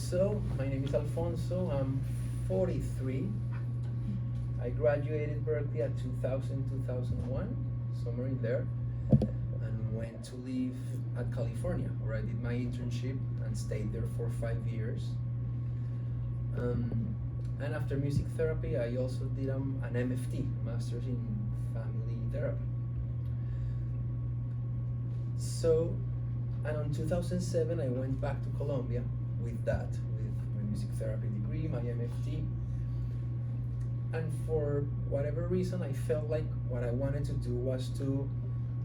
So, my name is Alfonso. I'm 43. I graduated Berklee at 2000, 2001, somewhere in there, and went to live at California, where I did my internship and stayed there for 5 years. And after music therapy, I also did an MFT, Master's in Family Therapy. So, and in 2007, I went back to Colombia with my music therapy degree, my MFT. And for whatever reason, I felt like what I wanted to do was to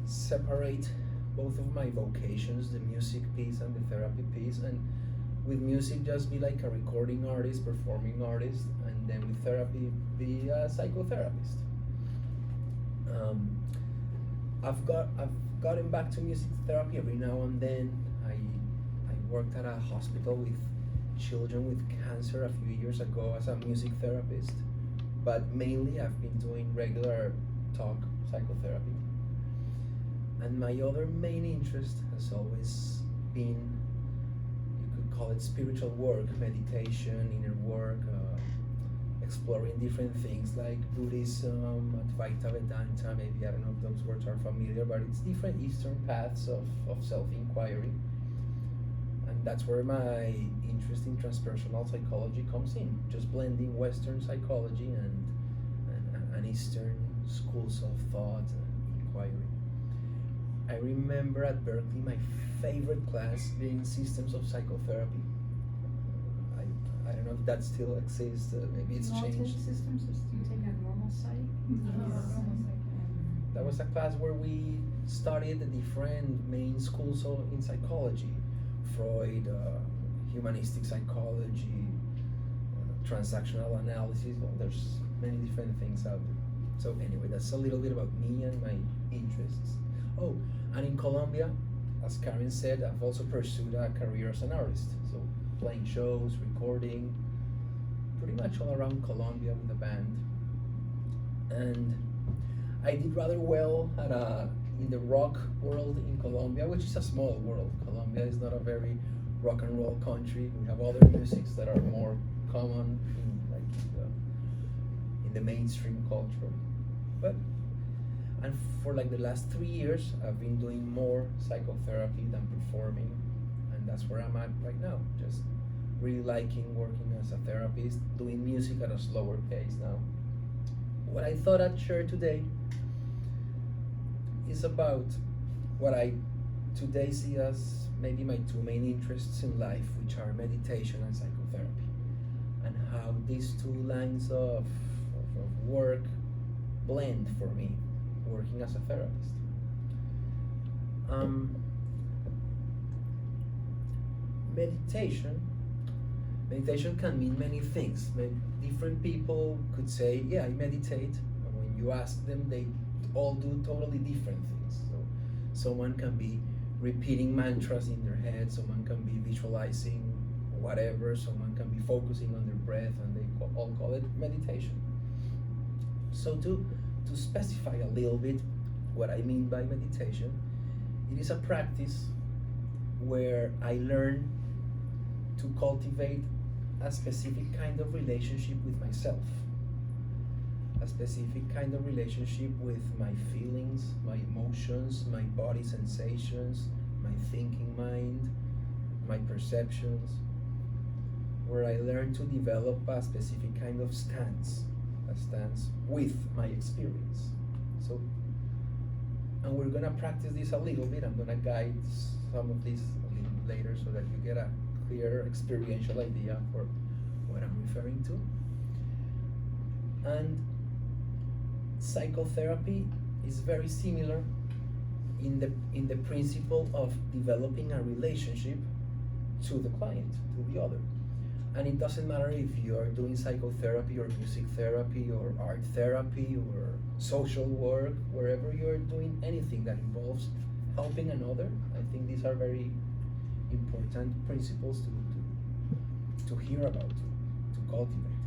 separate both of my vocations, the music piece and the therapy piece, and with music just be like a recording artist, performing artist, and then with therapy be a psychotherapist. I've gotten back to music therapy every now and then. I worked at a hospital with children with cancer a few years ago as a music therapist, but mainly I've been doing regular talk psychotherapy. And my other main interest has always been, you could call it spiritual work, meditation, inner work, exploring different things like Buddhism, Advaita Vedanta, maybe I don't know if those words are familiar, but it's different Eastern paths of self-inquiry. And that's where my interest in transpersonal psychology comes in, just blending Western psychology and Eastern schools of thought and inquiry. I remember at Berklee my favorite class being Systems of Psychotherapy. I don't know if that still exists, maybe it's changed. Systems, do you take a normal psych? That was a class where we studied the different main schools in psychology. Freud, humanistic psychology, transactional analysis. Well, there's many different things out there. So anyway, that's a little bit about me and my interests. Oh, and in Colombia, as Karen said, I've also pursued a career as an artist. So playing shows, recording, pretty much all around Colombia with a band. And I did rather well in the rock world in Colombia, which is a small world. Colombia is not a very rock and roll country. We have other musics that are more common in the mainstream culture. And for like the last 3 years, I've been doing more psychotherapy than performing, and that's where I'm at right now. Just really liking working as a therapist, doing music at a slower pace now. What I thought I'd share today is about what I today see as maybe my two main interests in life, which are meditation and psychotherapy, and how these two lines of work blend for me working as a therapist. Meditation can mean many things. Different people could say, yeah, I meditate, and when you ask them, they all do totally different things. So someone can be repeating mantras in their head, someone can be visualizing whatever, someone can be focusing on their breath, and they all call it meditation. So to specify a little bit what I mean by meditation, it is a practice where I learn to cultivate a specific kind of relationship with myself, a specific kind of relationship with my feelings, my emotions, my body sensations, my thinking mind, my perceptions, where I learn to develop a specific kind of stance with my experience. So, and we're gonna practice this a little bit. I'm gonna guide some of this a little later so that you get a clear experiential idea for what I'm referring to. And psychotherapy is very similar in the principle of developing a relationship to the client, to the other. And it doesn't matter if you are doing psychotherapy or music therapy or art therapy or social work, wherever you're doing anything that involves helping another. I think these are very important principles to hear about, to cultivate.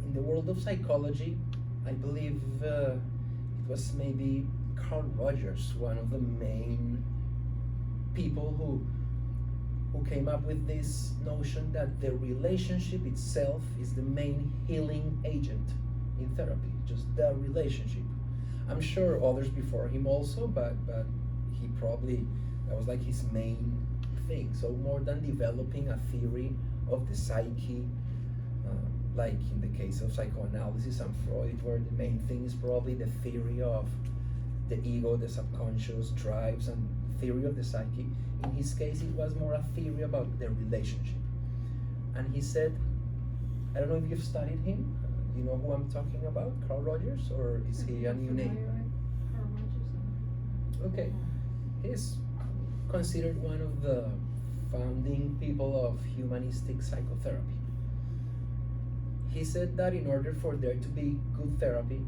In the world of psychology, I believe it was maybe Carl Rogers, one of the main people who who came up with this notion that the relationship itself is the main healing agent in therapy, just the relationship. I'm sure others before him also, but he probably, that was like his main thing. So more than developing a theory of the psyche, like in the case of psychoanalysis and Freud, where the main thing is probably the theory of the ego, the subconscious drives, and theory of the psyche. In his case, it was more a theory about the relationship. And he said, I don't know if you've studied him. You know who I'm talking about, Carl Rogers, or is he a new name? Carl Rogers. Okay, he's considered one of the founding people of humanistic psychotherapy. He said that in order for there to be good therapy,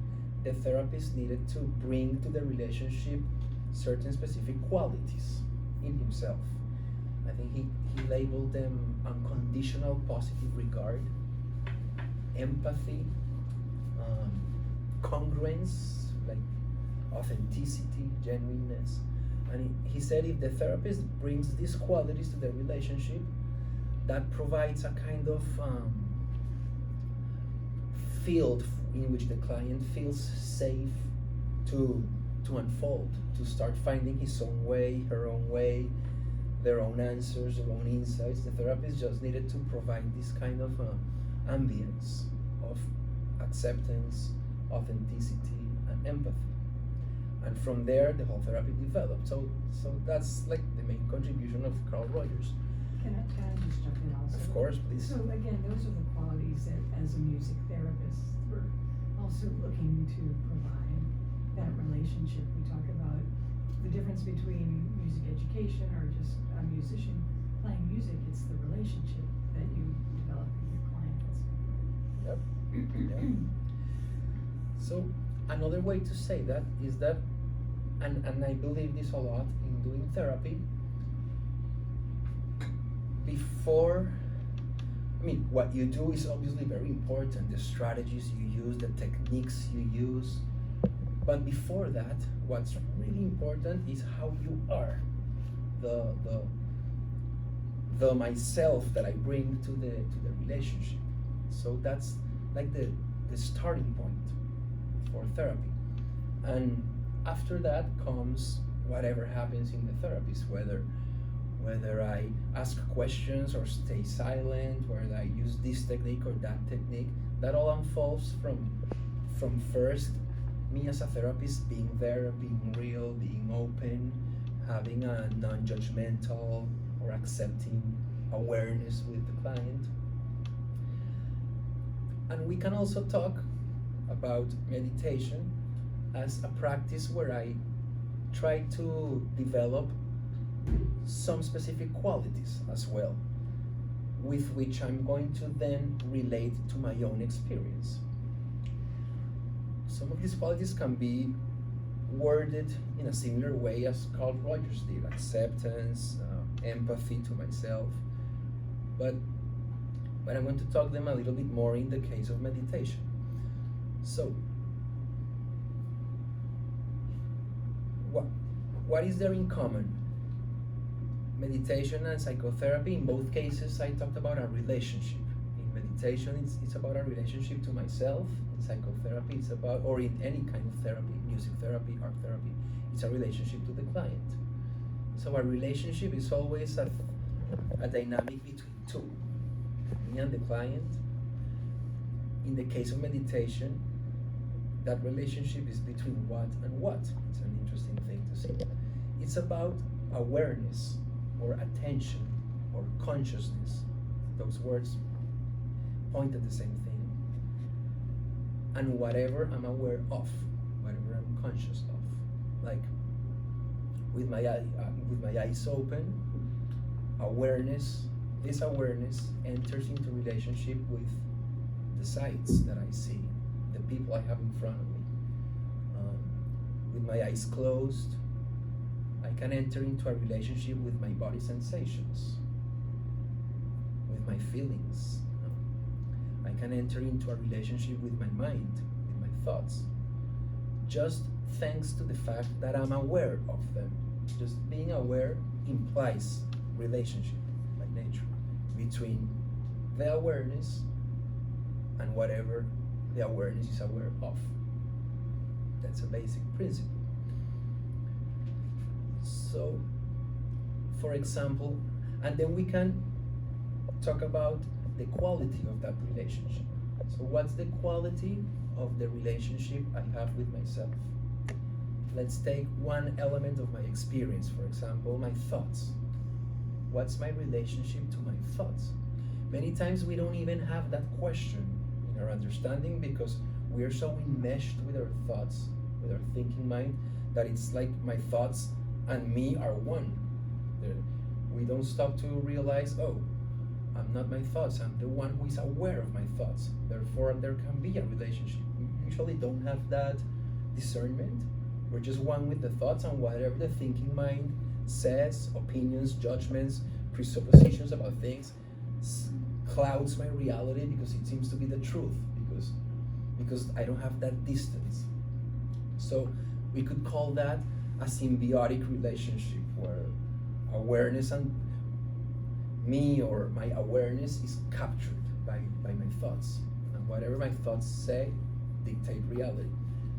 the therapist needed to bring to the relationship certain specific qualities in himself. I think he labeled them unconditional positive regard, empathy, congruence, like authenticity, genuineness. And he said if the therapist brings these qualities to the relationship, that provides a kind of field in which the client feels safe to unfold, to start finding his own way, her own way, their own answers, their own insights. The therapist just needed to provide this kind of ambience of acceptance, authenticity, and empathy. And from there, the whole therapy developed. So that's like the main contribution of Carl Rogers. Can I just jump in also? Of course, please. So again, those are the qualities that as a music therapist, we're also looking to provide that relationship. We talk about the difference between music education or just a musician playing music. It's the relationship that you develop with your clients. Yep. Yep. So another way to say that is that, and I believe this a lot in doing therapy, before, I mean, what you do is obviously very important, the strategies you use, the techniques you use, but before that, what's really important is how you are, the myself that I bring to the relationship. So that's like the starting point for therapy. And after that comes whatever happens in the therapist, whether I ask questions or stay silent, whether I use this technique or that technique, that all unfolds from first me as a therapist being there, being real, being open, having a non-judgmental or accepting awareness with the client. And we can also talk about meditation as a practice where I try to develop some specific qualities as well, with which I'm going to then relate to my own experience. Some of these qualities can be worded in a similar way as Carl Rogers did: acceptance, empathy to myself, but I'm going to talk them a little bit more in the case of meditation. So, what is there in common? Meditation and psychotherapy, in both cases, I talked about a relationship. In meditation, it's about a relationship to myself. In psychotherapy, it's about, or in any kind of therapy, music therapy, art therapy, it's a relationship to the client. So a relationship is always a dynamic between two, me and the client. In the case of meditation, that relationship is between what and what. It's an interesting thing to see. It's about awareness, or attention, or consciousness. Those words point at the same thing. And whatever I'm aware of, whatever I'm conscious of, like with my eyes open, this awareness enters into relationship with the sights that I see, the people I have in front of me. With my eyes closed, I can enter into a relationship with my body sensations, with my feelings. I can enter into a relationship with my mind, with my thoughts, just thanks to the fact that I'm aware of them. Just being aware implies relationship. nature between the awareness and whatever the awareness is aware of. That's a basic principle. So, for example, and then we can talk about the quality of that relationship. So what's the quality of the relationship I have with myself? Let's take one element of my experience, for example, my thoughts. What's my relationship to my thoughts? Many times we don't even have that question in our understanding because we are so enmeshed with our thoughts, with our thinking mind, that it's like my thoughts and me are one. We don't stop to realize, oh, I'm not my thoughts, I'm the one who is aware of my thoughts. Therefore, there can be a relationship. We usually don't have that discernment. We're just one with the thoughts, and whatever the thinking mind says, opinions, judgments, presuppositions about things, clouds my reality because it seems to be the truth, because I don't have that distance. So we could call that a symbiotic relationship where awareness and me, or my awareness, is captured by my thoughts, and whatever my thoughts say dictate reality.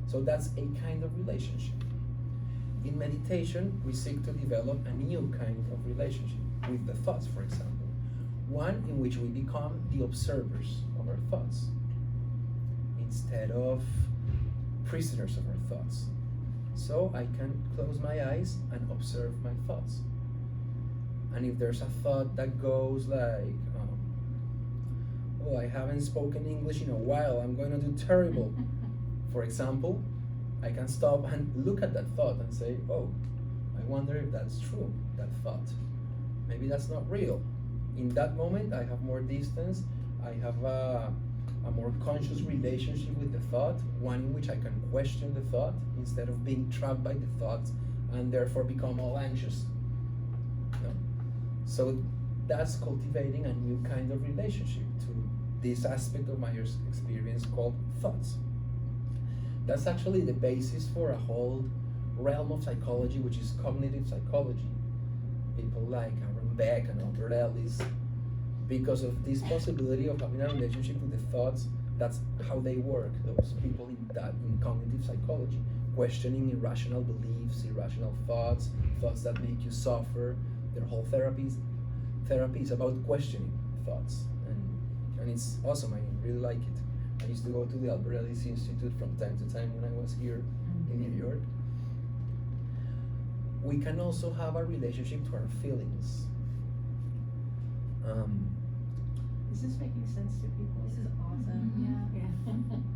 So that's a kind of relationship. In meditation, we seek to develop a new kind of relationship with the thoughts, for example, one in which we become the observers of our thoughts instead of prisoners of our thoughts. So I can close my eyes and observe my thoughts. And if there's a thought that goes like, oh, I haven't spoken English in a while, I'm going to do terrible, for example, I can stop and look at that thought and say, oh, I wonder if that's true, that thought. Maybe that's not real. In that moment, I have more distance, I have a more conscious relationship with the thought, one in which I can question the thought instead of being trapped by the thoughts and therefore become all anxious. No? So that's cultivating a new kind of relationship to this aspect of my experience called thoughts. That's actually the basis for a whole realm of psychology, which is cognitive psychology. People like Aaron Beck and Albert Ellis, because of this possibility of having a relationship with the thoughts, that's how they work, those people in cognitive psychology, questioning irrational beliefs, irrational thoughts, thoughts that make you suffer. Their whole therapy is about questioning thoughts, and it's awesome. I really like it. I used to go to the Albert Ellis Institute from time to time when I was here in New York. We can also have a relationship to our feelings. Is this making sense to people? This is awesome. Yeah.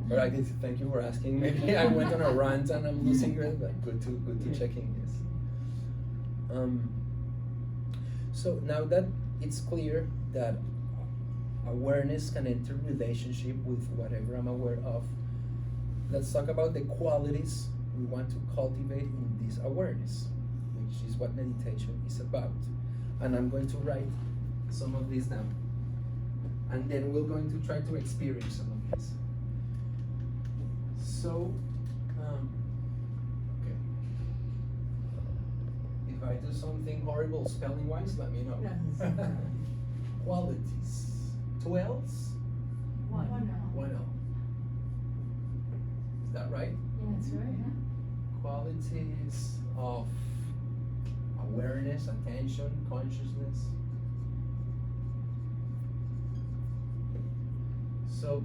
But I did thank you for asking. Maybe I went on a rant and I'm losing it, but good to check in this. So now that it's clear that awareness can enter relationship with whatever I'm aware of, let's talk about the qualities we want to cultivate in this awareness, which is what meditation is about. And I'm going to write some of these down, and then we're going to try to experience some of these. So, okay. If I do something horrible spelling wise, let me know. Yes. Qualities. 2 L's? One L. 1 L. Is that right? Yeah, that's right. Qualities of awareness, attention, consciousness. So,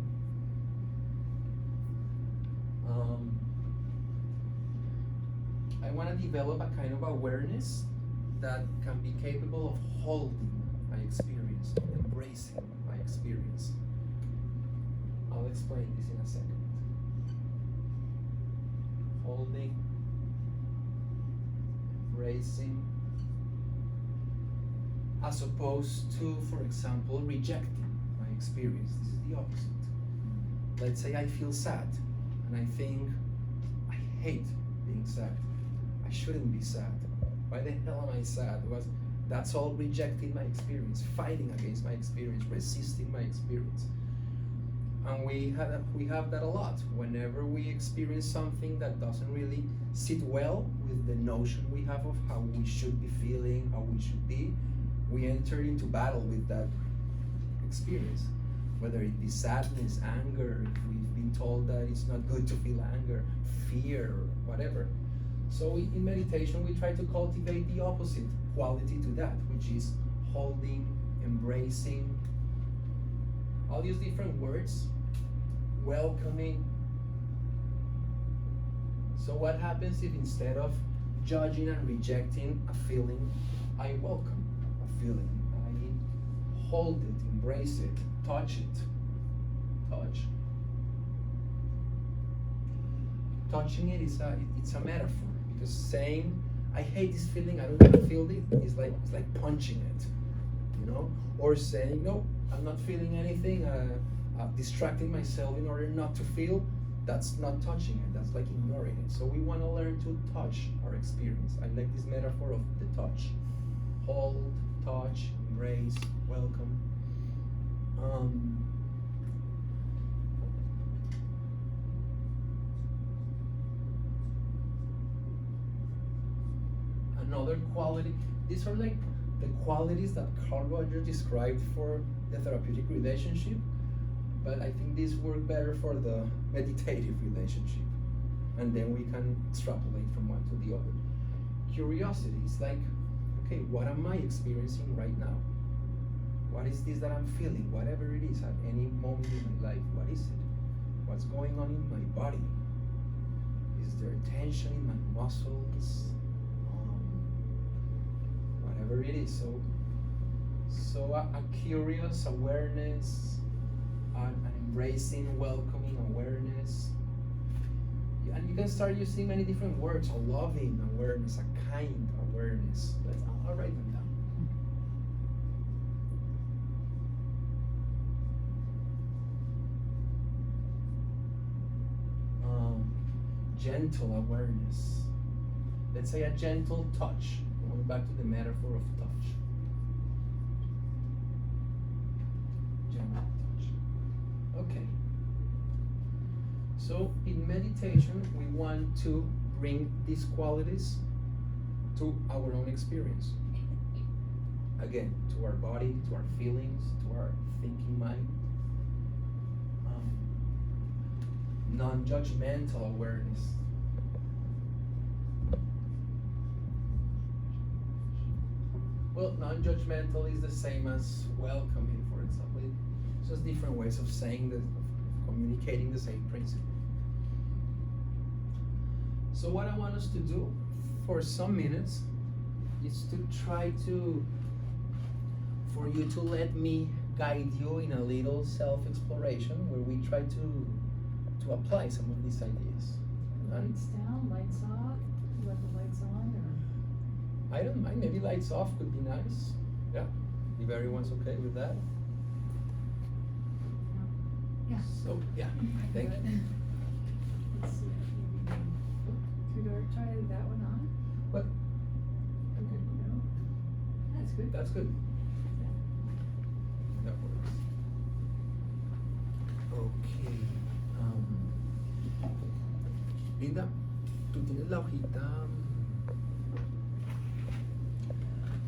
I want to develop a kind of awareness that can be capable of holding my experience, of embracing my experience. I'll explain this in a second. Holding, embracing, as opposed to, for example, rejecting my experience. This is the opposite. Let's say I feel sad, and I think, I hate being sad. I shouldn't be sad. Why the hell am I sad? That's all rejecting my experience, fighting against my experience, resisting my experience. And we have that a lot. Whenever we experience something that doesn't really sit well with the notion we have of how we should be feeling, how we should be, we enter into battle with that experience, whether it be sadness, anger, if we've been told that it's not good to feel anger, fear, or whatever. So in meditation, we try to cultivate the opposite quality to that, which is holding, embracing. I'll use different words. Welcoming. So what happens if instead of judging and rejecting a feeling, I welcome a feeling, I hold it, embrace it, touch it, touch. Touching it is it's a metaphor, because saying I hate this feeling, I don't want to feel it, it's like punching it, you know, or saying no, I'm not feeling anything, distracting myself in order not to feel. That's not touching it, that's like ignoring it. So we want to learn to touch our experience. I like this metaphor of the touch. Hold, touch, embrace, welcome. Another quality, these are like the qualities that Carl Rogers described for the therapeutic relationship, but I think these work better for the meditative relationship, and then we can extrapolate from one to the other. Curiosity is like, okay, what am I experiencing right now? What is this that I'm feeling? Whatever it is, at any moment in my life, what is it? What's going on in my body? Is there tension in my muscles? Whatever it is. So a curious awareness, an embracing, welcoming awareness. And you can start using many different words: a loving awareness, a kind awareness. I'll write them down. Gentle awareness. Let's say a gentle touch. Going back to the metaphor of touch. Gentle touch. Okay. So in meditation, we want to bring these qualities to our own experience. Again, to our body, to our feelings, to our thinking mind. Non-judgmental awareness. Well, non-judgmental is the same as welcoming, for example. It's just different ways of saying of communicating the same principle. So what I want us to do for some minutes is to try for you to let me guide you in a little self-exploration where we try to apply some of these ideas. Lights down, lights off, you want the lights on, or? I don't mind, maybe lights off could be nice. Yeah, if everyone's okay with that. Yeah. So, yeah, thank you. Let's see, maybe, should we try that one on? What? Okay, no. That's good. That's good. That works. Okay. Linda, tú tienes la hojita.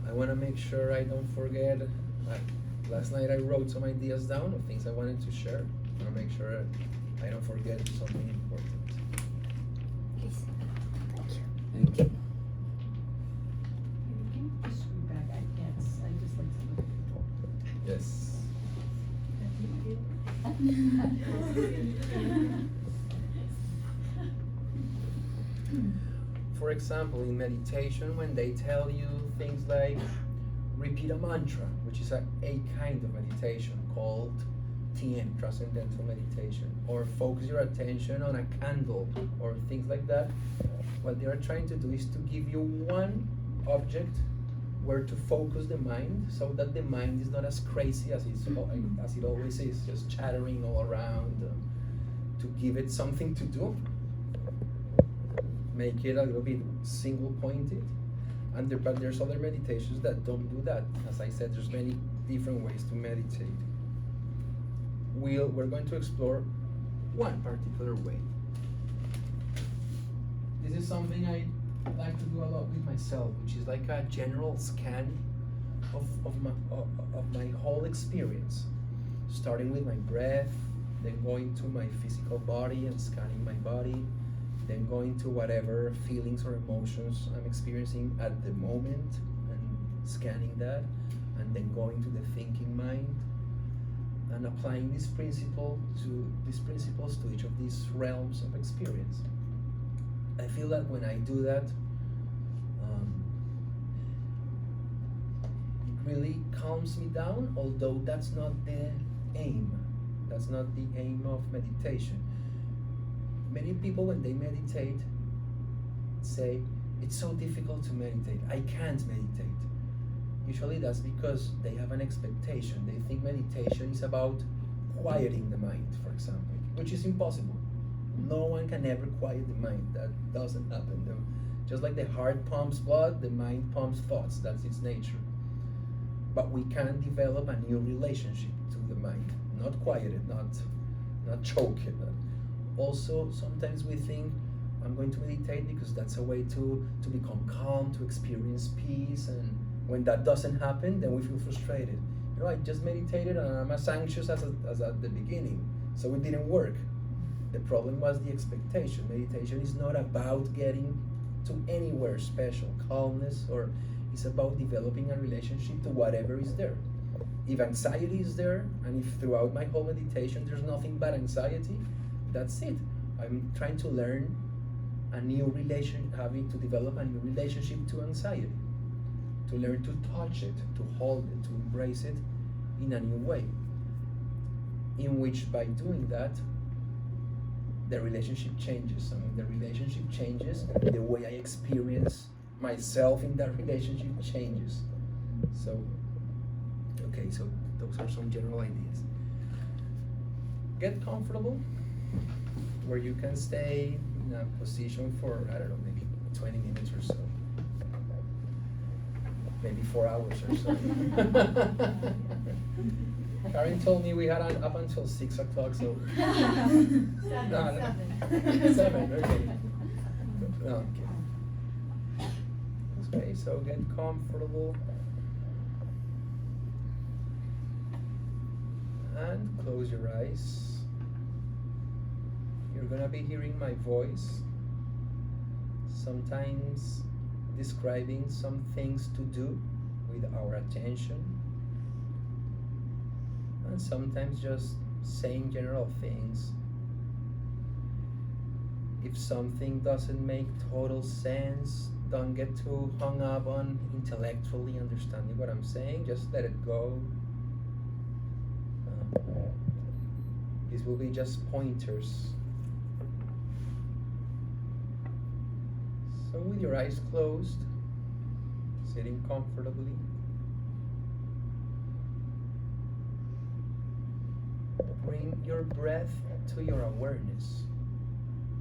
I want to make sure I don't forget. Last night I wrote some ideas down of things I wanted to share. I want to make sure I don't forget something important. Thank you. Can you just screw back? I just like to look at the door. Yes. For example, in meditation, when they tell you things like repeat a mantra, which is a kind of meditation called TM, Transcendental Meditation, or focus your attention on a candle, or things like that, what they are trying to do is to give you one object where to focus the mind, so that the mind is not as crazy as it always is, just chattering all around, to give it something to do. Make it a little bit single pointed, but there's other meditations that don't do that. As I said, there's many different ways to meditate. We're going to explore one particular way. This is something I like to do a lot with myself, which is like a general scan of my whole experience, starting with my breath, then going to my physical body and scanning my body, then going to whatever feelings or emotions I'm experiencing at the moment and scanning that, and then going to the thinking mind and applying these principles to each of these realms of experience. I feel that when I do that, it really calms me down, although that's not the aim. That's not the aim of meditation. Many people, when they meditate, say, it's so difficult to meditate. I can't meditate. Usually that's because they have an expectation. They think meditation is about quieting the mind, for example, which is impossible. No one can ever quiet the mind. That doesn't happen. Just like the heart pumps blood, the mind pumps thoughts. That's its nature. But we can develop a new relationship to the mind. Not quiet it, not choke it. Also, sometimes we think, I'm going to meditate because that's a way to become calm, to experience peace, and when that doesn't happen, then we feel frustrated. You know, I just meditated and I'm as anxious as at the beginning, so it didn't work. The problem was the expectation. Meditation is not about getting to anywhere special, calmness, or it's about developing a relationship to whatever is there. If anxiety is there, and if throughout my whole meditation there's nothing but anxiety, that's it. I'm trying to learn a new having to develop a new relationship to anxiety, to learn to touch it, to hold it, to embrace it in a new way, in which by doing that, the relationship changes. I mean, the relationship changes, the way I experience myself in that relationship changes. So, okay, so those are some general ideas. Get comfortable where you can stay in a position for, I don't know, maybe 20 minutes or so. Maybe 4 hours or so. Karen told me we had up until 6 o'clock, so. Seven. No. 7, okay. No, okay. Okay, so get comfortable. And close your eyes. You're gonna be hearing my voice, sometimes describing some things to do with our attention, and sometimes just saying general things. If something doesn't make total sense, don't get too hung up on intellectually understanding what I'm saying, just let it go. These will be just pointers. So with your eyes closed, sitting comfortably, bring your breath to your awareness,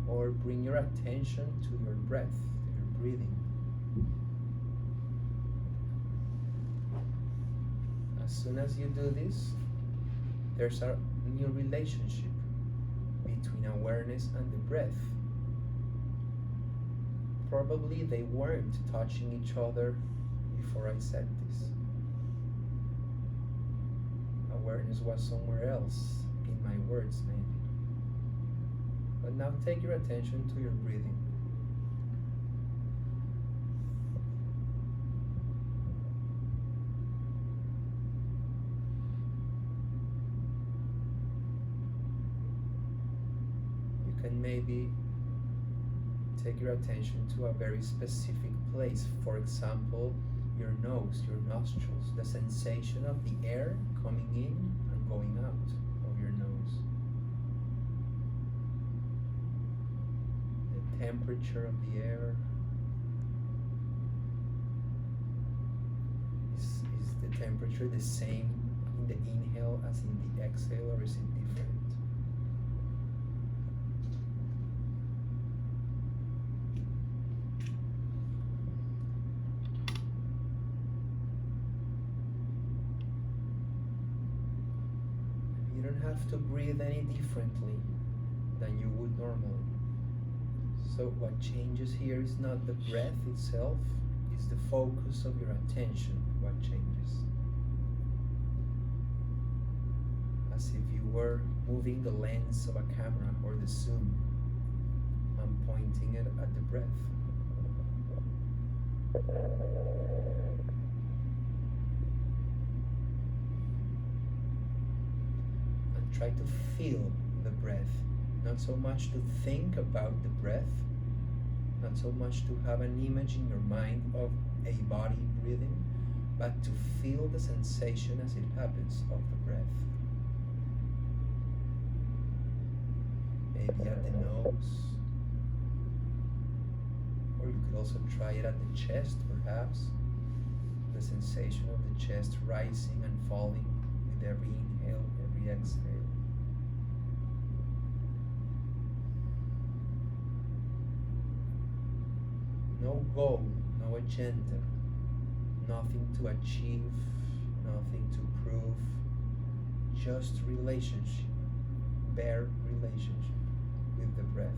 or bring your attention to your breath, to your breathing. As soon as you do this, there's a new relationship between awareness and the breath. Probably they weren't touching each other before I said this. Awareness was somewhere else in my words, maybe. But now take your attention to your breathing. You can maybe take your attention to a very specific place. For example, your nose, your nostrils, the sensation of the air coming in and going out of your nose. The temperature of the air. Is the temperature the same in the inhale as in the exhale, or is it different? You don't have to breathe any differently than you would normally. So what changes here is not the breath itself, it's the focus of your attention. what changes. As if you were moving the lens of a camera or the zoom and pointing it at the breath. And try to feel the breath, not so much to think about the breath, not so much to have an image in your mind of a body breathing, but to feel the sensation as it happens of the breath. Maybe at the nose, or you could also try it at the chest, perhaps. The sensation of the chest rising and falling with every inhale, every exhale. No goal, no agenda, nothing to achieve, nothing to prove, just relationship, bare relationship with the breath.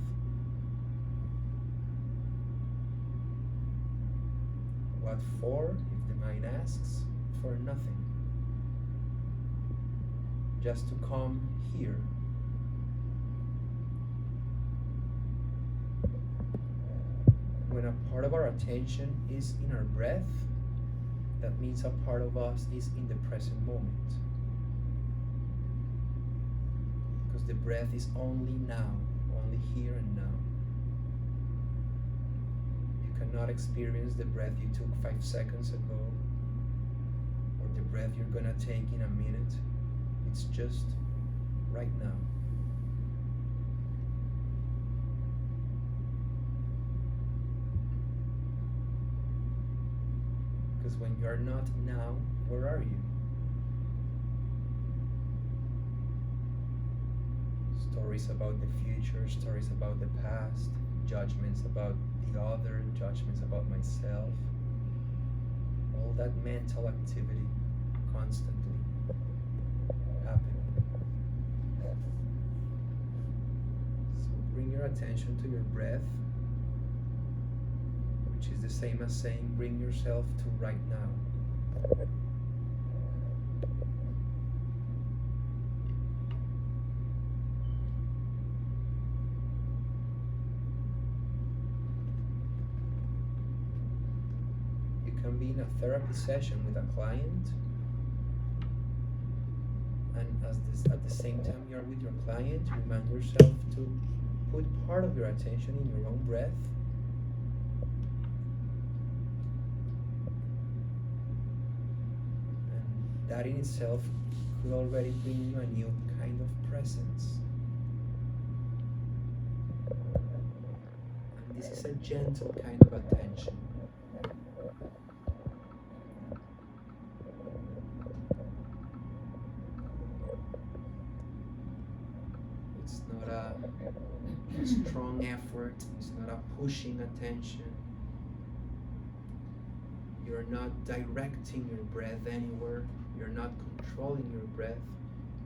What for, if the mind asks? For nothing. Just to come here. When a part of our attention is in our breath, that means a part of us is in the present moment. Because the breath is only now, only here and now. You cannot experience the breath you took 5 seconds ago, or the breath you're gonna take in a minute. It's just right now. Because when you're not now, where are you? Stories about the future, stories about the past, judgments about the other, judgments about myself. All that mental activity constantly happening. So bring your attention to your breath, which is the same as saying bring yourself to right now. You can be in a therapy session with a client, and at the same time you're with your client, remind yourself to put part of your attention in your own breath. That in itself could already bring you a new kind of presence. And this is a gentle kind of attention. It's not a strong effort, it's not a pushing attention. You're not directing your breath anywhere. You're not controlling your breath.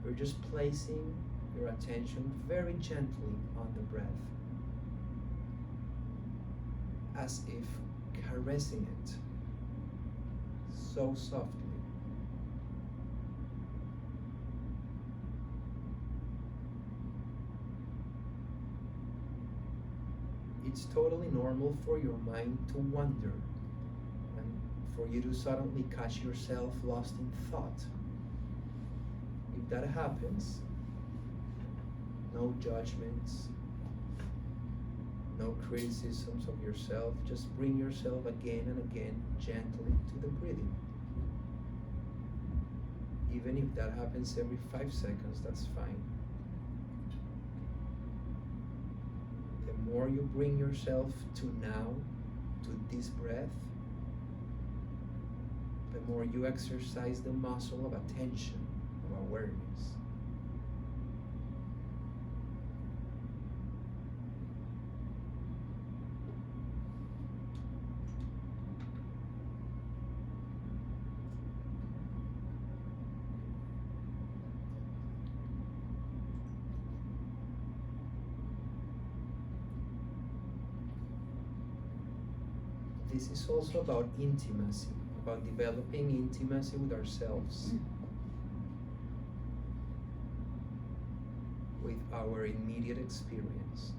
You're just placing your attention very gently on the breath, as if caressing it so softly. It's totally normal for your mind to wander, for you to suddenly catch yourself lost in thought. If that happens, no judgments, no criticisms of yourself, just bring yourself again and again gently to the breathing. Even if that happens every 5 seconds, that's fine. The more you bring yourself to now, to this breath, the more you exercise the muscle of attention, of awareness. This is also about intimacy, about developing intimacy with ourselves, with our immediate experience.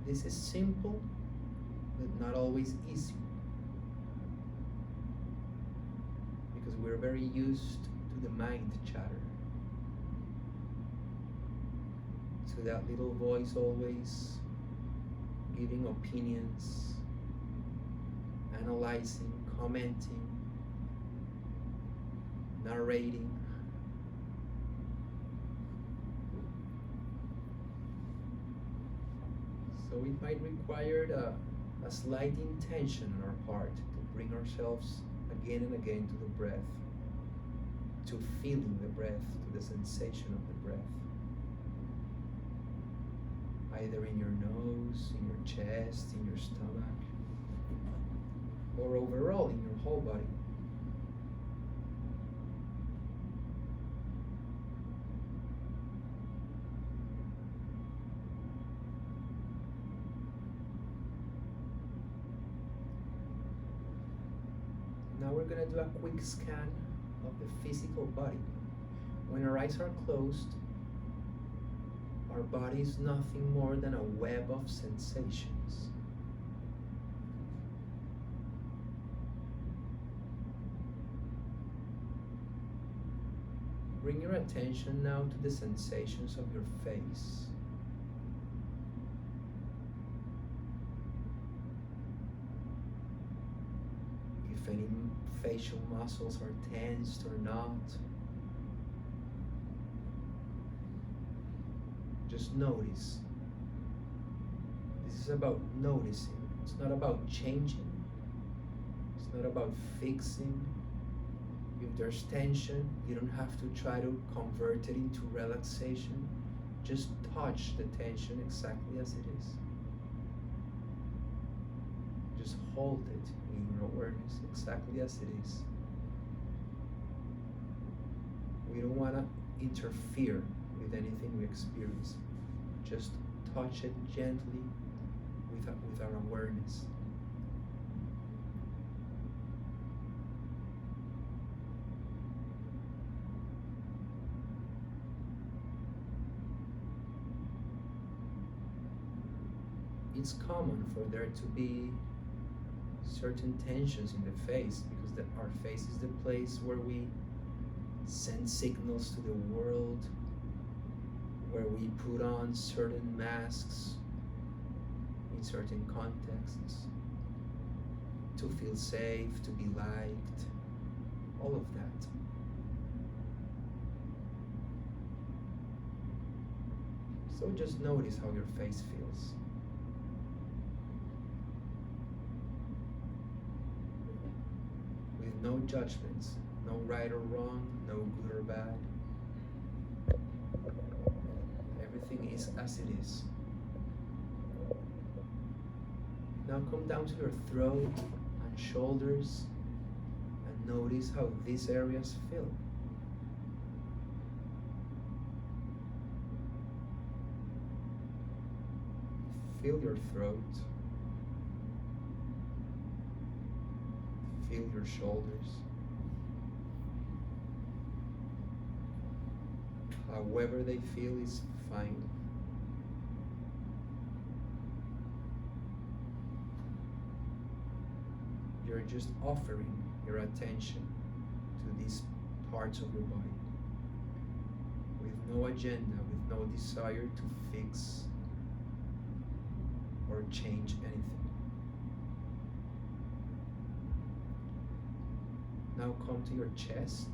This is simple, but not always easy, because we're very used to the mind chatter, to that little voice always giving opinions, analyzing, commenting, narrating. So it might require a slight intention on our part to bring ourselves again and again to the breath, to feeling the breath, to the sensation of the breath. Either in your nose, in your chest, in your stomach, or overall in your whole body. Now we're going to do a quick scan of the physical body. When our eyes are closed, our body is nothing more than a web of sensations. Bring your attention now to the sensations of your face. If any facial muscles are tensed or not. Just notice. This is about noticing. It's not about changing. It's not about fixing. If there's tension, you don't have to try to convert it into relaxation. Just touch the tension exactly as it is. Just hold it in your awareness exactly as it is. We don't want to interfere with anything we experience. Just touch it gently with our awareness. It's common for there to be certain tensions in the face because our face is the place where we send signals to the world, where we put on certain masks in certain contexts to feel safe, to be liked, all of that. So just notice how your face feels. With no judgments, no right or wrong, no good or bad. Everything is as it is. Now come down to your throat and shoulders and notice how these areas feel. Feel your throat. Feel your shoulders. However they feel is fine. You're just offering your attention to these parts of your body with no agenda, with no desire to fix or change anything. Now come to your chest.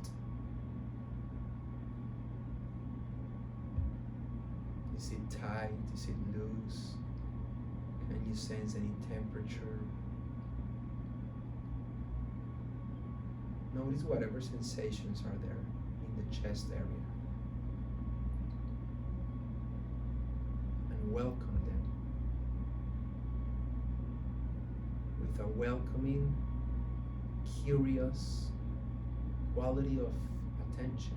Is it tight? Is it loose? Can you sense any temperature? Notice whatever sensations are there in the chest area. and welcome them with a welcoming, curious quality of attention.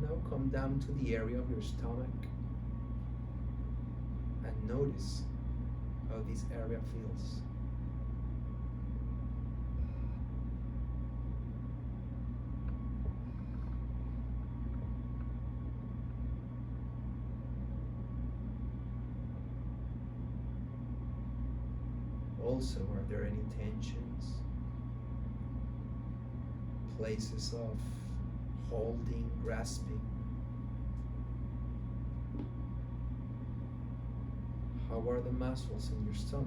Now come down to the area of your stomach and notice how this area feels. Also, are there any tensions? Places of holding, grasping? How are the muscles in your stomach?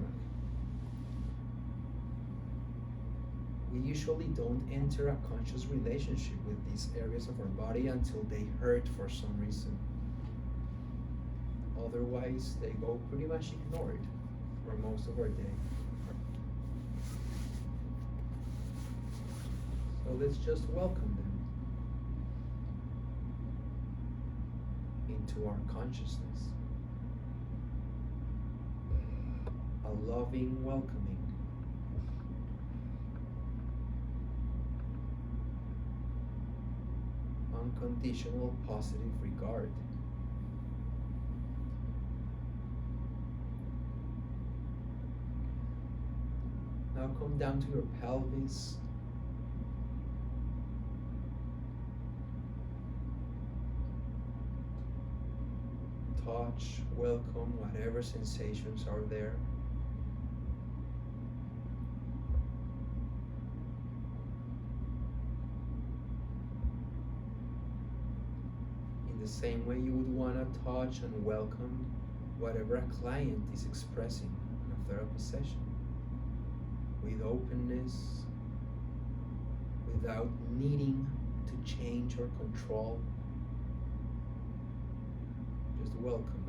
We usually don't enter a conscious relationship with these areas of our body until they hurt for some reason. Otherwise, they go pretty much ignored for most of our day. So let's just welcome them into our consciousness. A loving welcoming. Unconditional positive regard. Now come down to your pelvis. Touch, welcome whatever sensations are there. In the same way you would want to touch and welcome whatever a client is expressing in a therapy session. With openness, without needing to change or control. Just welcome.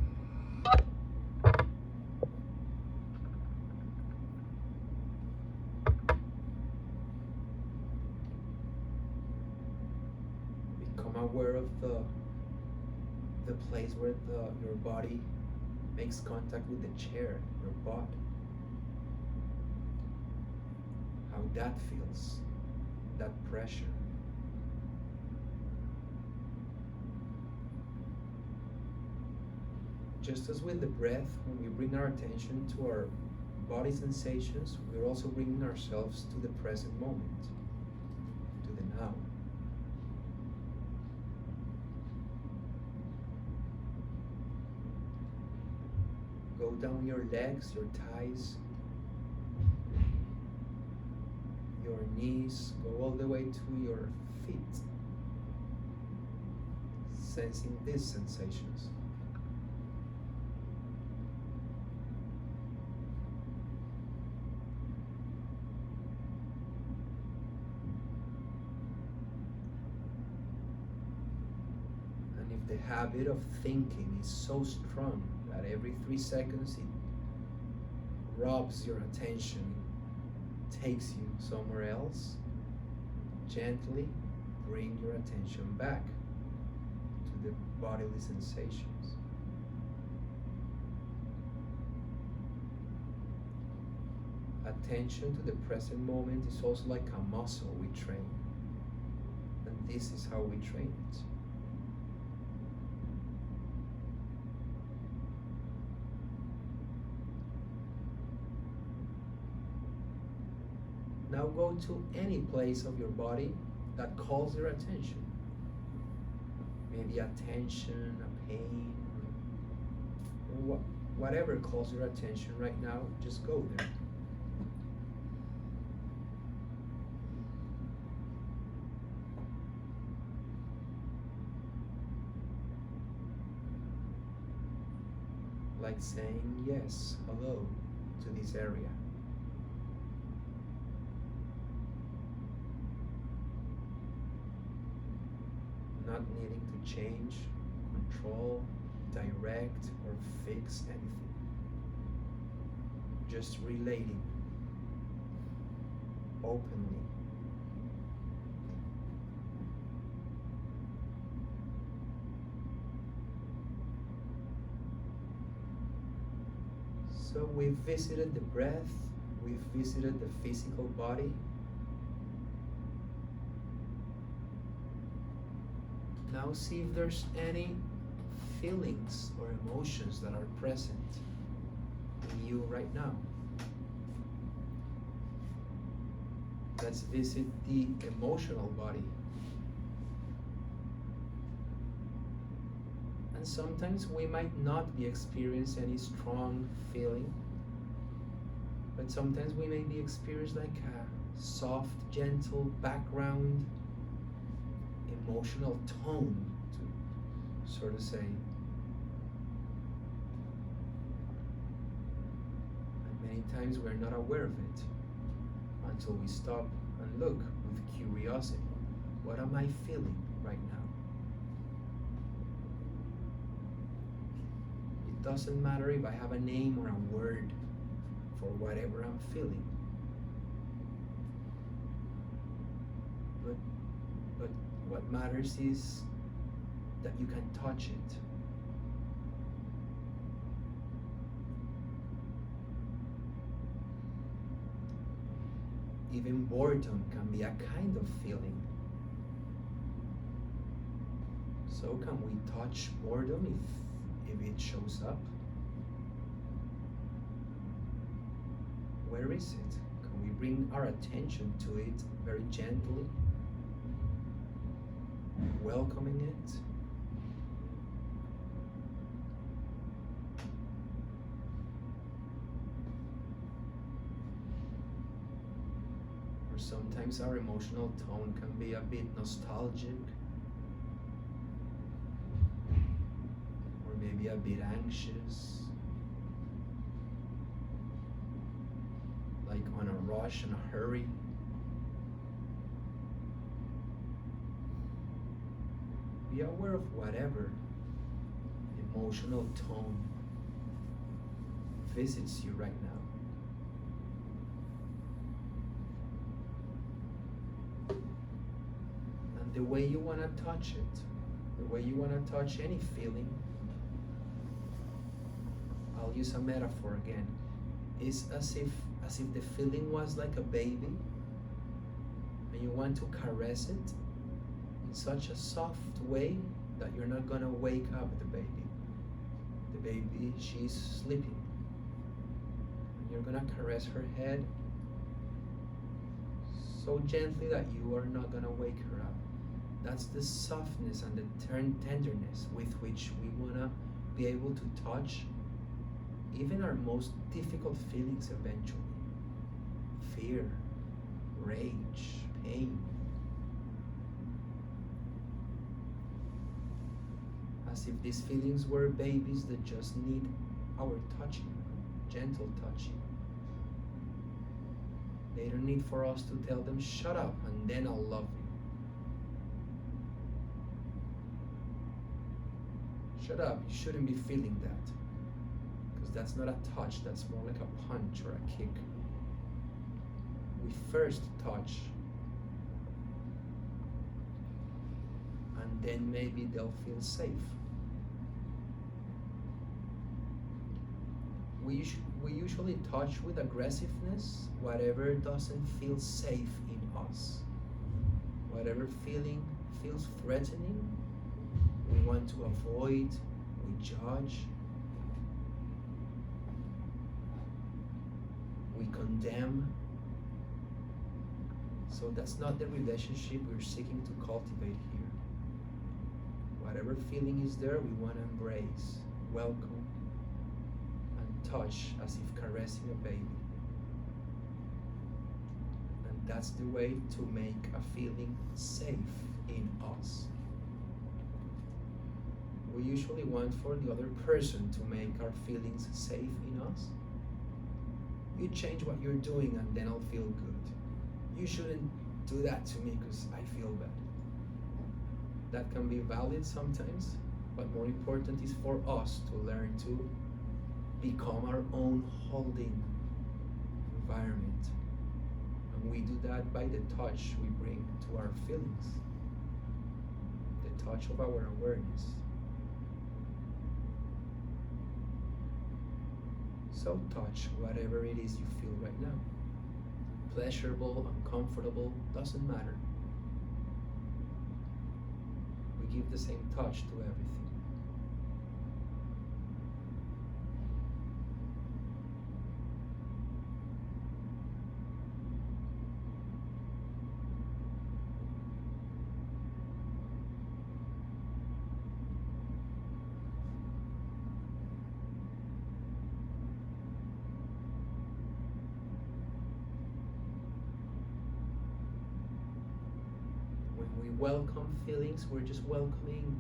Become aware of the place where your body makes contact with the chair, your butt. How that feels, that pressure. Just as with the breath, when we bring our attention to our body sensations, we're also bringing ourselves to the present moment, to the now. Go down your legs, your thighs, your knees, go all the way to your feet, sensing these sensations. And if the habit of thinking is so strong that every 3 seconds it robs your attention, takes you somewhere else, gently bring your attention back to the bodily sensations. Attention to the present moment is also like a muscle we train, and this is how we train it. Now go to any place of your body that calls your attention. Maybe a tension, a pain, or whatever calls your attention right now, just go there. Like saying yes, hello to this area. Not needing to change, control, direct, or fix anything. Just relating openly. So we've visited the breath, we've visited the physical body. Now see if there's any feelings or emotions that are present in you right now. Let's visit the emotional body. And sometimes we might not be experiencing any strong feeling, but sometimes we may be experiencing like a soft, gentle background, emotional tone, to sort of say. And many times we're not aware of it until we stop and look with curiosity. What am I feeling right now? It doesn't matter if I have a name or a word for whatever I'm feeling. But what matters is that you can touch it. Even boredom can be a kind of feeling. So can we touch boredom if it shows up? Where is it? Can we bring our attention to it very gently? Welcoming it? Or sometimes our emotional tone can be a bit nostalgic, or maybe a bit anxious, like on a rush and a hurry. Be aware of whatever emotional tone visits you right now. And the way you want to touch it, the way you want to touch any feeling, I'll use a metaphor again, is as if the feeling was like a baby and you want to caress it in such a soft way that you're not gonna wake up the baby. The baby, she's sleeping. And you're gonna caress her head so gently that you are not gonna wake her up. That's the softness and the tenderness with which we wanna be able to touch even our most difficult feelings eventually. Fear, rage, pain. As if these feelings were babies that just need our touching, gentle touching. They don't need for us to tell them, shut up, and then I'll love you. Shut up, you shouldn't be feeling that. Because that's not a touch, that's more like a punch or a kick. We first touch, and then maybe they'll feel safe. We usually touch with aggressiveness whatever doesn't feel safe in us. Whatever feeling feels threatening, we want to avoid, we judge, we condemn. So that's not the relationship we're seeking to cultivate here. Whatever feeling is there, we want to embrace, welcome, and touch as if caressing a baby. And that's the way to make a feeling safe in us. We usually want for the other person to make our feelings safe in us. You change what you're doing and then I'll feel good. You shouldn't do that to me because I feel bad. That can be valid sometimes, but more important is for us to learn to become our own holding environment. And we do that by the touch we bring to our feelings, the touch of our awareness. So touch whatever it is you feel right now. Pleasurable, uncomfortable, doesn't matter. We give the same touch to everything. We welcome feelings, we're just welcoming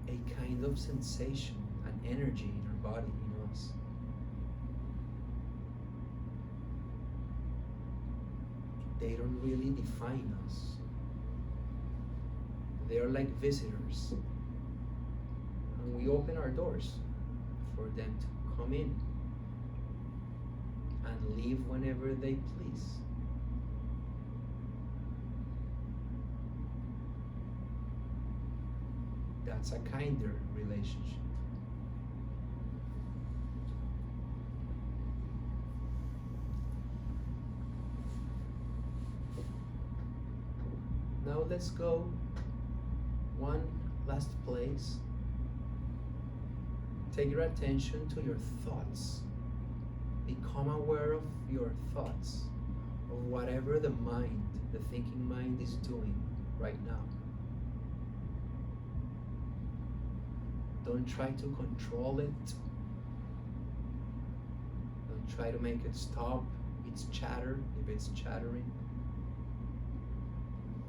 a kind of sensation, an energy in our body, in us. They don't really define us. They are like visitors. And we open our doors for them to come in and leave whenever they please. That's a kinder relationship. Now let's go one last place. Take your attention to your thoughts. Become aware of your thoughts, of whatever the mind, the thinking mind is doing right now. Don't try to control it. Don't try to make it stop its chatter, if it's chattering.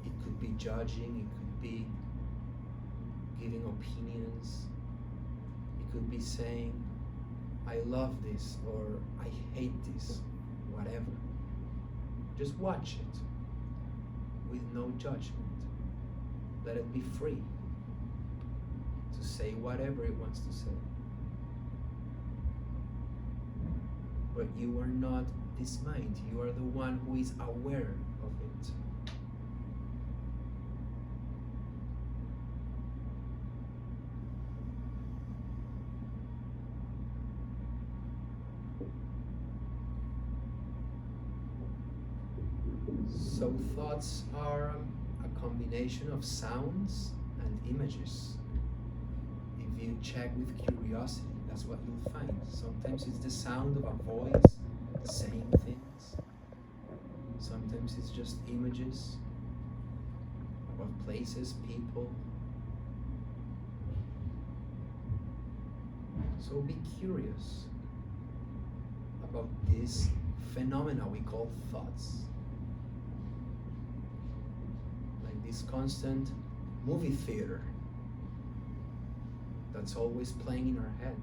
It could be judging, it could be giving opinions. It could be saying, I love this, or I hate this, whatever. Just watch it with no judgment. Let it be free to say whatever it wants to say. But you are not this mind. You are the one who is aware of it. So thoughts are a combination of sounds and images. If you check with curiosity, that's what you'll find. Sometimes it's the sound of a voice saying things. Sometimes it's just images of places, people. So be curious about this phenomena we call thoughts. Like this constant movie theater that's always playing in our head.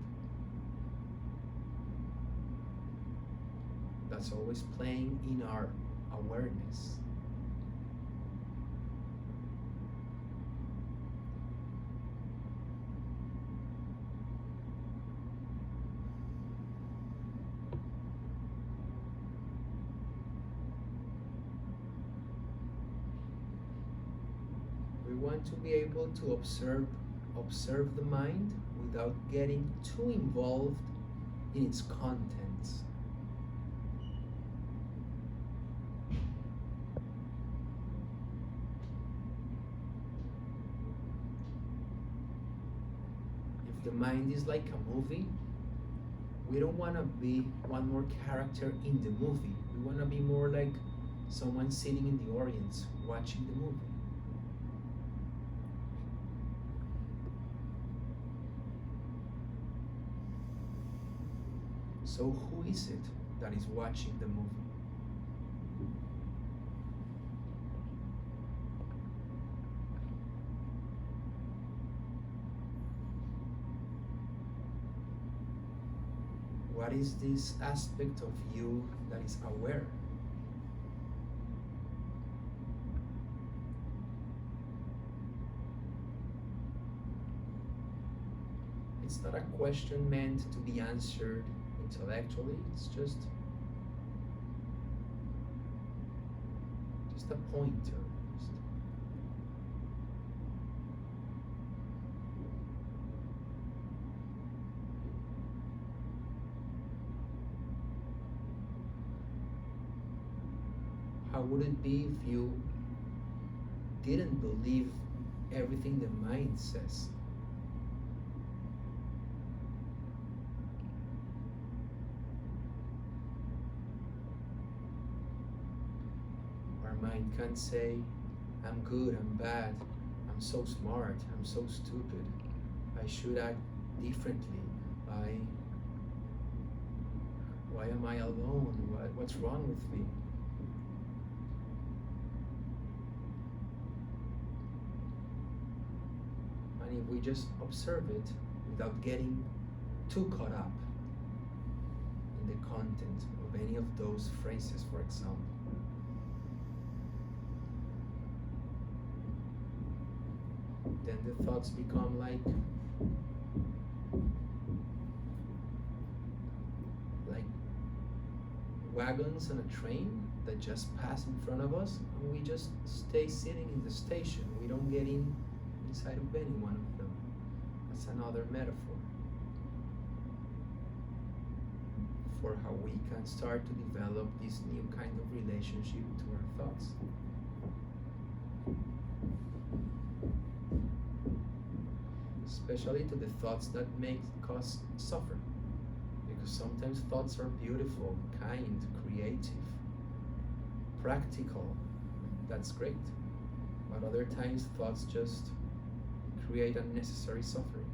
That's always playing in our awareness. We want to be able to observe the mind without getting too involved in its contents. If the mind is like a movie, we don't want to be one more character in the movie. We want to be more like someone sitting in the audience watching the movie. So who is it that is watching the movie? What is this aspect of you that is aware? It's It's not a question meant to be answered intellectually. It's just a pointer. How would it be if you didn't believe everything the mind says? Our mind can say, I'm good, I'm bad, I'm so smart, I'm so stupid, I should act differently, why am I alone, what's wrong with me? And if we just observe it without getting too caught up in the content of any of those phrases, for example, then the thoughts become like wagons on a train that just pass in front of us, and we just stay sitting in the station. We don't get inside of any one of them. That's another metaphor for how we can start to develop this new kind of relationship to our thoughts. Especially to the thoughts that make us suffer. Because sometimes thoughts are beautiful, kind, creative, practical. That's great. But other times thoughts just create unnecessary suffering.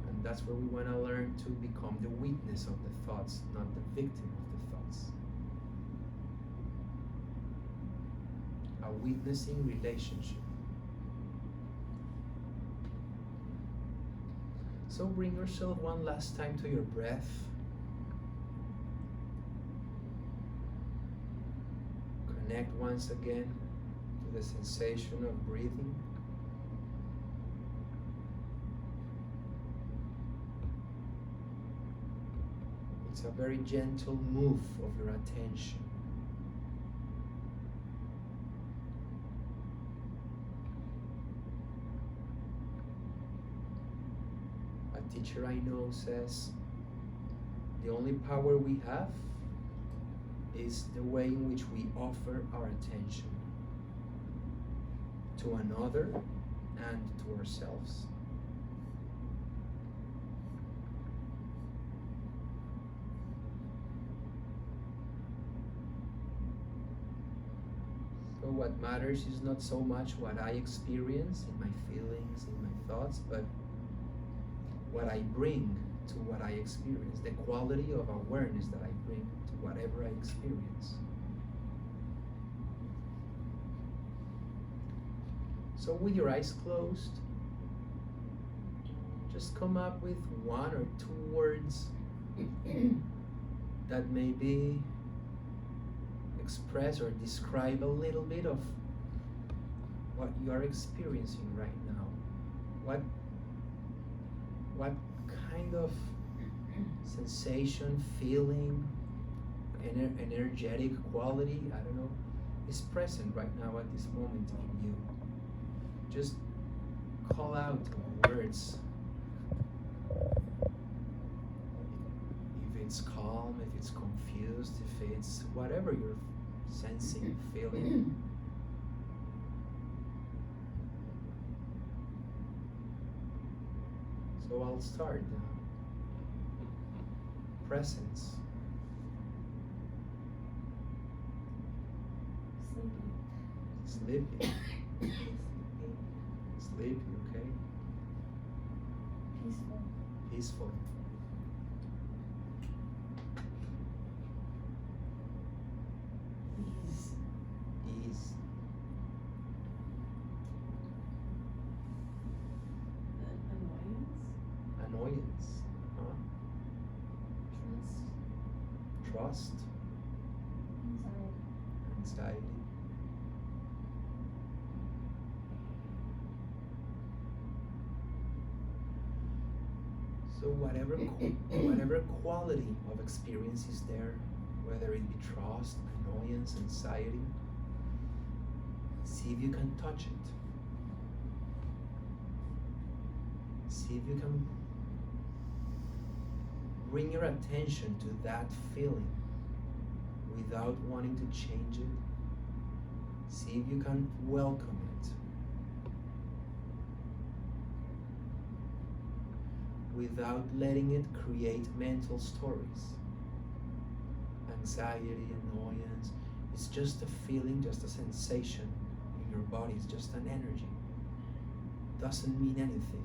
And that's where we want to learn to become the witness of the thoughts, not the victim of the thoughts. A witnessing relationship. So bring yourself one last time to your breath. Connect once again to the sensation of breathing. It's a very gentle move of your attention. A teacher I know says, the only power we have is the way in which we offer our attention to another and to ourselves. So what matters is not so much what I experience in my feelings, in my thoughts, but what I bring to what I experience, the quality of awareness that I bring to whatever I experience. So with your eyes closed, just come up with one or two words that maybe express or describe a little bit of what you are experiencing right now. What kind of sensation, feeling, energetic quality, I don't know, is present right now at this moment in you. Just call out words. If it's calm, if it's confused, if it's whatever you're sensing, feeling. So I'll start now. Presence. Sleepy. Sleepy, okay? Peaceful. Peaceful. Ease. Ease. Annoyance. Annoyance. Huh? Trust. Trust. Anxiety. Anxiety. So whatever quality of experience is there, whether it be trust, annoyance, anxiety, see if you can touch it. See if you can bring your attention to that feeling without wanting to change it. See if you can welcome it without letting it create mental stories. Anxiety, annoyance, it's just a feeling, just a sensation in your body, it's just an energy. Doesn't mean anything.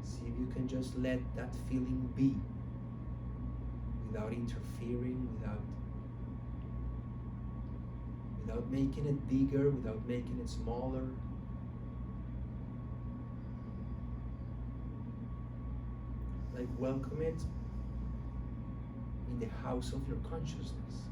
See if you can just let that feeling be without interfering, without making it bigger, without making it smaller. Like welcome it in the house of your consciousness.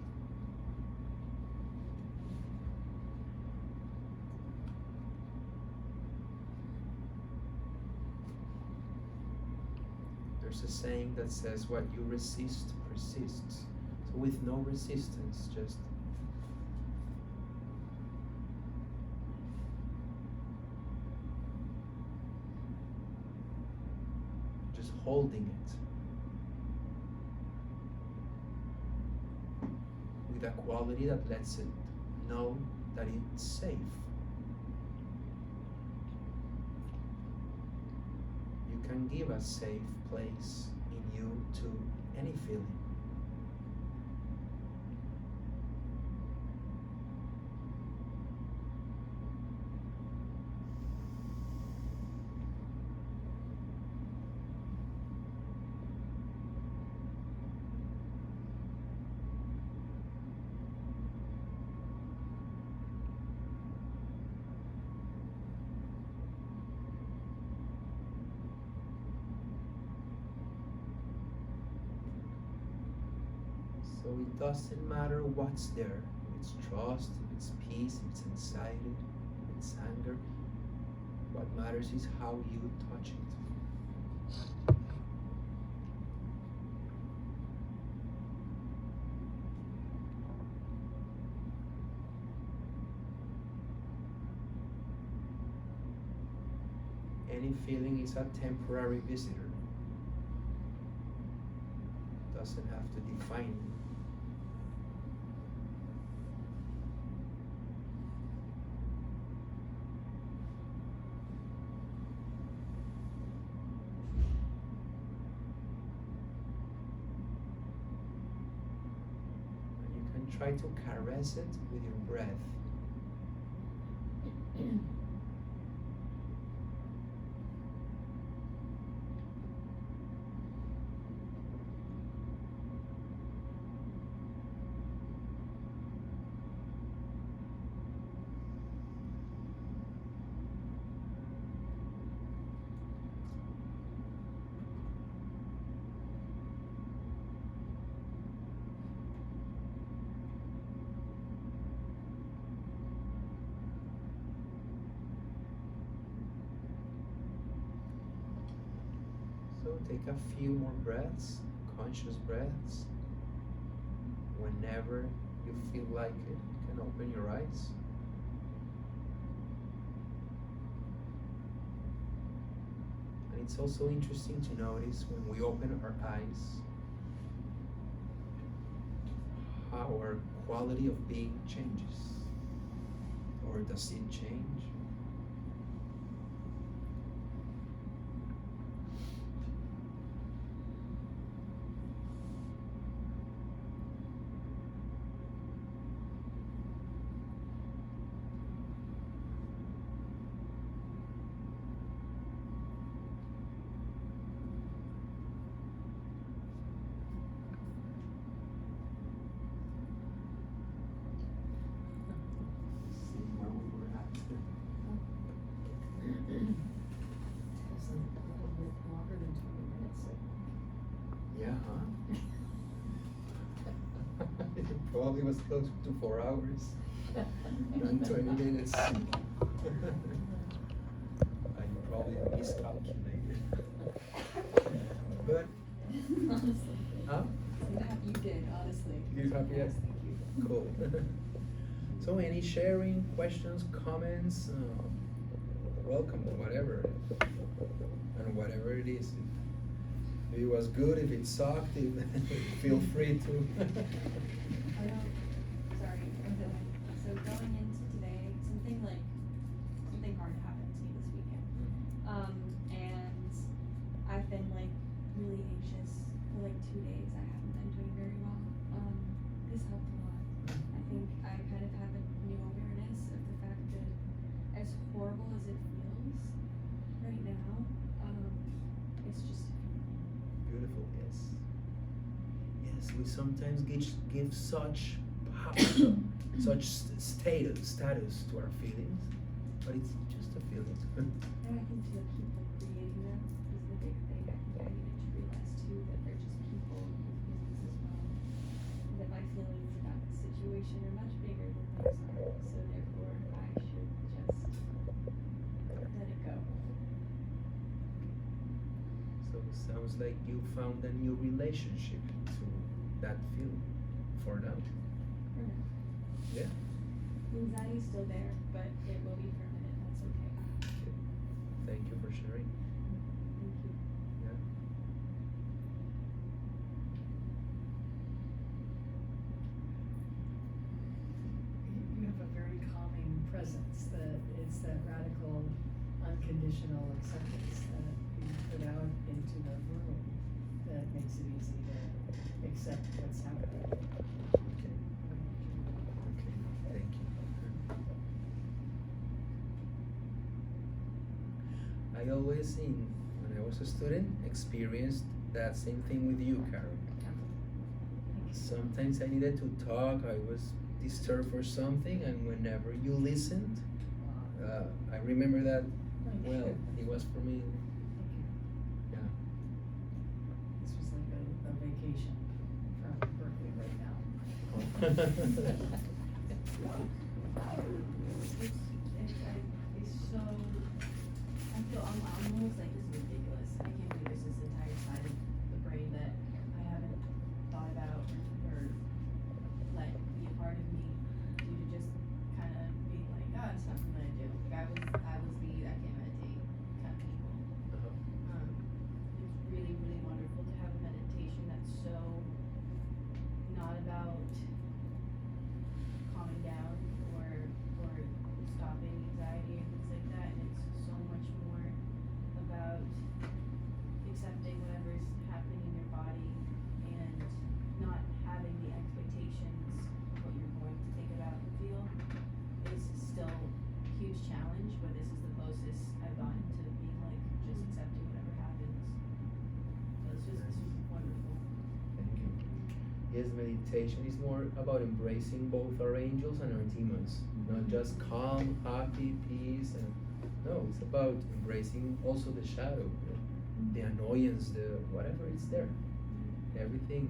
There's a saying that says, what you resist persists. So with no resistance, just holding it with a quality that lets it know that it's safe. You can give a safe place in you to any feeling. So it doesn't matter what's there, if it's trust, if it's peace, if it's anxiety, if it's anger. What matters is how you touch it. Any feeling is a temporary visitor. Doesn't have to define you. Try to caress it with your breath. So take a few more breaths, conscious breaths. Whenever you feel like it, you can open your eyes. And it's also interesting to notice when we open our eyes, how our quality of being changes. Or does it change? Probably was close to 4 hours and 20 minutes. I probably miscalculated. But Honestly. huh? You did, honestly. You happy? Yes, thank you. Cool. So any sharing, questions, comments, welcome, whatever, and whatever it is. If it was good, if it sucked, feel free to. I don't, sorry, so going into today, something hard happened to me this weekend. And I've been like really anxious for like 2 days. I haven't been doing very well. This helped a lot. I think I kind of have a new awareness of the fact that as horrible as it feels right now, it's just Beautiful, yes. Yes, we sometimes give such power, such status to our feelings, but it's just a feeling. And I think to keep like creating them is the big thing. I think I needed to realize too that they're just people with feelings as well. And that my feelings about the situation are much bigger than theirs are. So therefore I should just let it go. So it sounds like you found a new relationship to that feeling for now. For now. Yeah. The anxiety's still there, but it will be permanent. That's okay. Thank you for sharing. Thank you. Yeah. You have a very calming presence, that it's that radical, unconditional acceptance that you put out into the world that makes it easy to accept what's happening. Okay. Okay. Thank you. I always, when I was a student, experienced that same thing with you, Carol. Sometimes I needed to talk, I was disturbed for something, and whenever you listened, I remember that, well, it was for me, yeah. This was like a vacation from Berklee right now. It's so, I feel I'm almost like this is ridiculous. I can't believe there's this entire side of the brain that I haven't thought about or let be a part of me due to just kind of being like, oh, it's not something I do. Like I was the I can't meditate kind of people. It's really, really wonderful to have a meditation that's so not about calming down or stopping anxiety and things like that, and it's so much more about accepting whatever's happening in your body and not having the expectations of what you're going to think about and feel is still a huge challenge, but this is the closest I've gotten to being like just accepting whatever happens. So it's just wonderful. Thank you. Yes, meditation is more about embracing both our angels and our demons, not just calm, happy, peace, and no, it's about embracing also the shadow, the annoyance, the whatever is there, everything,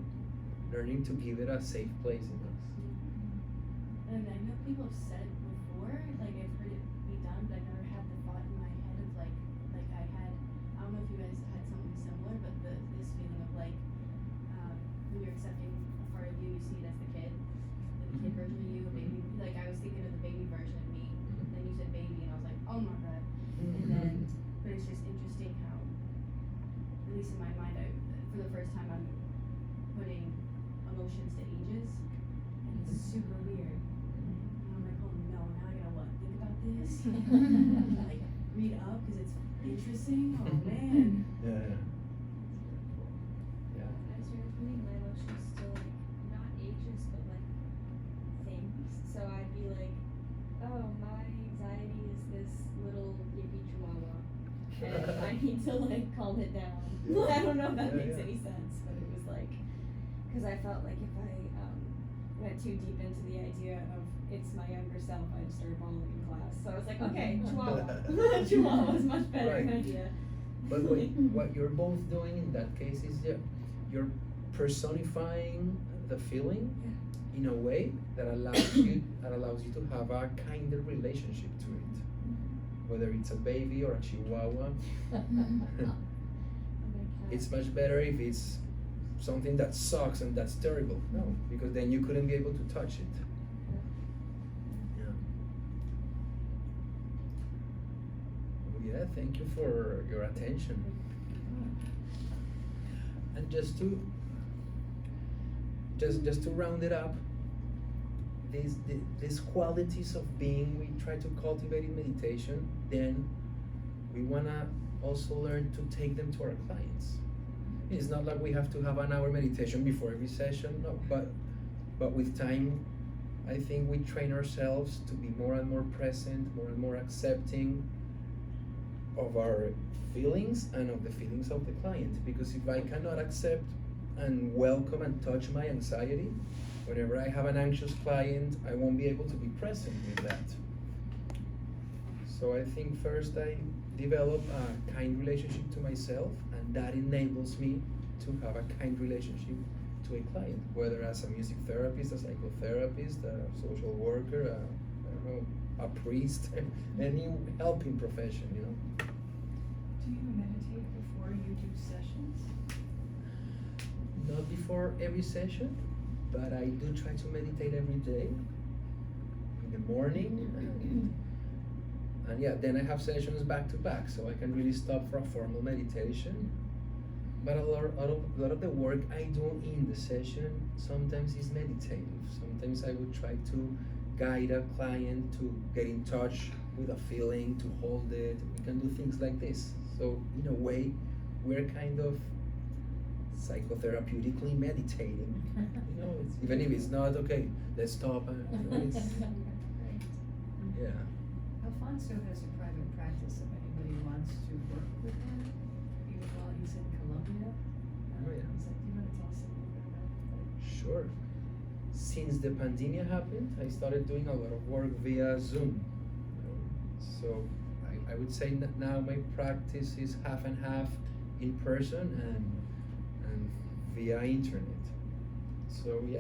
learning to give it a safe place in us. And I know people have said it before, like I've heard it be done, but I've never had the thought in my head of like I had, I don't know if you guys had something similar, but this feeling of like, when you're accepting a part of you, you see it as the kid version of you, baby, like I was thinking of the baby version of me, then you said baby, and I was like, oh my god, and then, but it's just interesting how, at least in my mind, for the first time I'm putting emotions to ages, and it's super weird. And I'm like, oh no, now I gotta what? Think about this? Like, read up because it's interesting? Oh man. Yeah. Yeah. I started putting my emotions to like not ages but like things. So I'd be like, oh, my anxiety is this little yippy chihuahua and I need to like calm it down. Yeah. I don't know if that Yeah, makes yeah. any sense, but it was like, because I felt like if I went too deep into the idea of it's my younger self, I'd start bawling in class. So I was like, okay, chihuahua. Chihuahua is much better Right. idea. But what you're both doing in that case is you're personifying the feeling in a way that allows you to have a kinder relationship to it. whether it's a baby or a chihuahua. Oh my It's God. much better if it's something that sucks and that's terrible. No, because then you couldn't be able to touch it. Yeah. Well, yeah, thank you for your attention. And just to round it up, these qualities of being we try to cultivate in meditation, then we wanna also learn to take them to our clients. It's not like we have to have an hour meditation before every session, no, but with time, I think we train ourselves to be more and more present, more and more accepting of our feelings and of the feelings of the client. Because if I cannot accept and welcome and touch my anxiety, whenever I have an anxious client, I won't be able to be present with that. So I think first I develop a kind relationship to myself, and that enables me to have a kind relationship to a client, whether as a music therapist, a psychotherapist, a social worker, I don't know, a priest, any helping profession, you know. Do you meditate before you do sessions? Not before every session, but I do try to meditate every day in the morning. And yeah, then I have sessions back to back, so I can really stop for a formal meditation. But a lot of the work I do in the session sometimes is meditative. Sometimes I would try to guide a client to get in touch with a feeling, to hold it. We can do things like this. So in a way, we're kind of psychotherapeutically meditating. You know, even if it's not okay, let's stop. Yeah. Alfonso has a private practice if anybody wants to work with him, even while he's in Colombia. Oh, yeah. He's like, do you want to tell us a little bit about that? Sure. Since the pandemic happened, I started doing a lot of work via Zoom. So I would say that now my practice is half and half in person and via internet. So yeah.